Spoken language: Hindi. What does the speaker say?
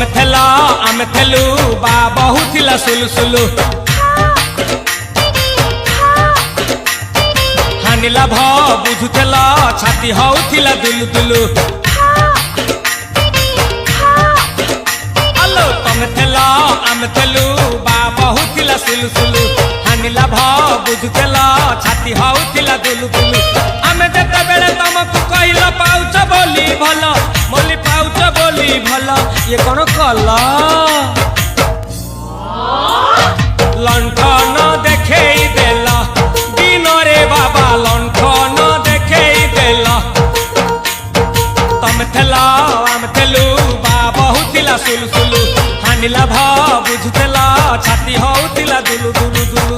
तमे थेला आमे थेलु बा बहुथिला सुलुसुलु हानिला भ बुझुथेला छाती हउथिला दुलु दुलु आलो तमे थेला आमे थेलु बा बहुथिला सुलुसुलु हानिला भ बुझुथेला छाती हउथिला दुलु दुलु आमे जेते बेले तमकु कहिला पाउछ बोली भलो बोली पाउछ बोली भलो ये कोन कला लंठन देखेई देला दिन रे बाबा लंठन देखेई देला तमे थेला आमे थेलु बा बहुथिला सुलुसुलु हानिला भ बुझुथेला छाती हउथिला दुलु दुलु दुलु